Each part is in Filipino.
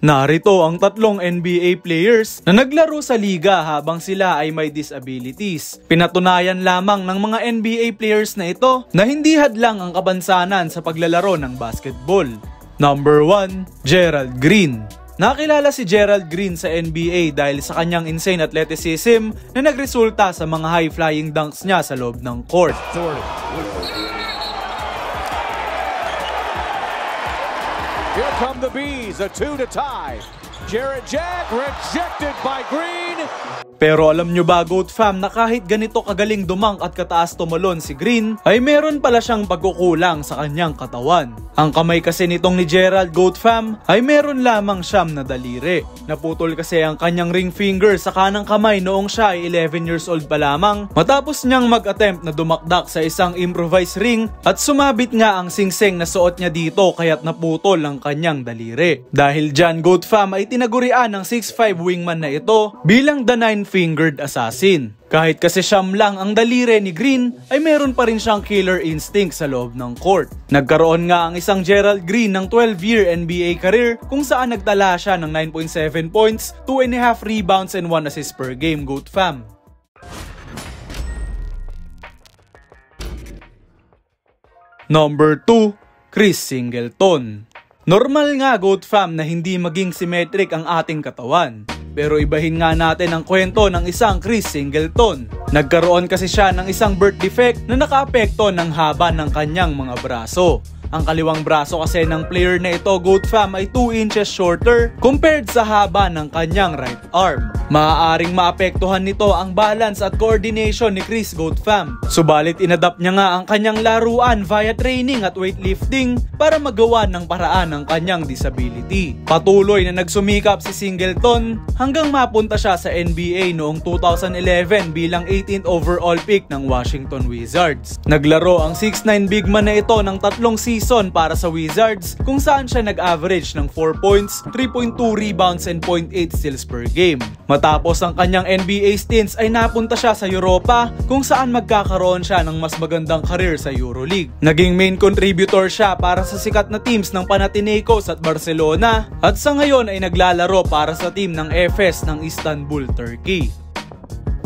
Narito ang tatlong NBA players na naglaro sa liga habang sila ay may disabilities. Pinatunayan lamang ng mga NBA players na ito na hindi hadlang ang kabansanan sa paglalaro ng basketball. Number 1, Gerald Green. Nakilala si Gerald Green sa NBA dahil sa kanyang insane athleticism na nagresulta sa mga high-flying dunks niya sa loob ng court. Here come the Bees, a 2 to tie. Jarrett Jack rejected by Green. Pero alam nyo ba, Goat Fam, na kahit ganito kagaling dumang at kataas tumalon si Green, ay meron pala siyang pagkukulang sa kanyang katawan. Ang kamay kasi nitong ni Gerald, Goat Fam, ay meron lamang siyam na daliri. Naputol kasi ang kanyang ring finger sa kanang kamay noong siya ay 11 years old pa lamang, matapos niyang mag-attempt na dumakdak sa isang improvised ring at sumabit nga ang singseng na suot niya dito kaya't naputol ang kanyang daliri. Dahil dyan, Goat Fam, ay tinagurian ng 6'5 wingman na ito bilang the 9-fingered assassin. Kahit kasi siyam lang ang daliri ni Green, ay meron pa rin siyang killer instinct sa loob ng court. Nagkaroon nga ang isang Gerald Green ng 12-year NBA career kung saan nagtala siya ng 9.7 points, 2.5 rebounds and 1 assist per game, Goat Fam. Number 2, Chris Singleton. Normal nga, Goat Fam, na hindi maging symmetric ang ating katawan. Pero ibahin nga natin ang kwento ng isang Chris Singleton. Nagkaroon kasi siya ng isang birth defect na nakaapekto ng haba ng kanyang mga braso. Ang kaliwang braso kasi ng player na ito, Goat Fam, ay 2 inches shorter compared sa haba ng kanyang right arm. Maaaring maapektuhan nito ang balance at coordination ni Chris, Goat Fam. Subalit inadapt niya nga ang kanyang laruan via training at weightlifting para magawa ng paraan ng kanyang disability. Patuloy na nagsumikap si Singleton hanggang mapunta siya sa NBA noong 2011 bilang 18th overall pick ng Washington Wizards. Naglaro ang 6'9 big man na ito ng 3 season para sa Wizards kung saan siya nag-average ng 4 points, 3.2 rebounds and 0.8 steals per game. Matapos ang kanyang NBA stints ay napunta siya sa Europa kung saan magkakaroon siya ng mas magandang career sa EuroLeague. Naging main contributor siya para sa sikat na teams ng Panathinaikos at Barcelona at sa ngayon ay naglalaro para sa team ng Efes ng Istanbul, Turkey.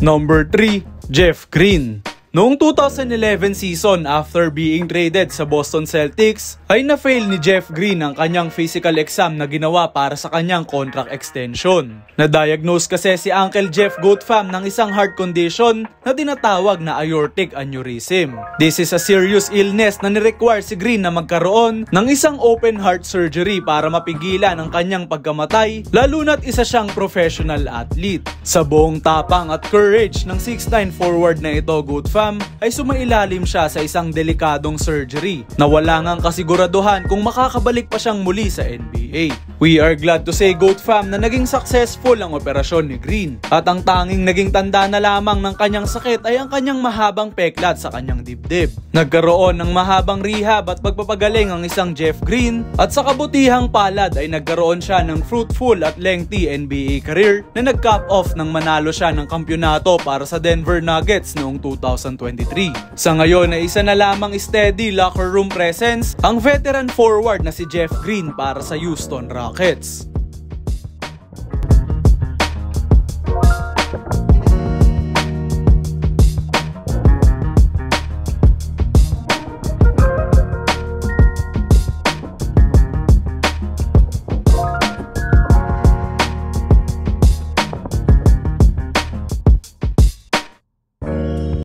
Number 3, Jeff Green. Noong 2011 season, after being traded sa Boston Celtics, ay na-fail ni Jeff Green ang kanyang physical exam na ginawa para sa kanyang contract extension. Na-diagnose kasi si Uncle Jeff, Goat Fam, ng isang heart condition na tinatawag na aortic aneurysm. This is a serious illness na nirequire si Green na magkaroon ng isang open heart surgery para mapigilan ang kanyang pagkamatay, lalo na't isa siyang professional athlete. Sa buong tapang at courage ng 6'9 forward na ito, Goat Fam, ay sumailalim siya sa isang delikadong surgery na wala ngang kasiguraduhan kung makakabalik pa siyang muli sa NBA. We are glad to say, Goat Fam, na naging successful ang operasyon ni Green at ang tanging naging tanda na lamang ng kanyang sakit ay ang kanyang mahabang peklat sa kanyang dibdib. Nagkaroon ng mahabang rehab at pagpapagaling ang isang Jeff Green at sa kabutihang palad ay nagkaroon siya ng fruitful at lengthy NBA career na nag-cap off nang manalo siya ng kampyonato para sa Denver Nuggets noong 2023. Sa ngayon ay isa na lamang steady locker room presence ang veteran forward na si Jeff Green para sa Houston Rockets.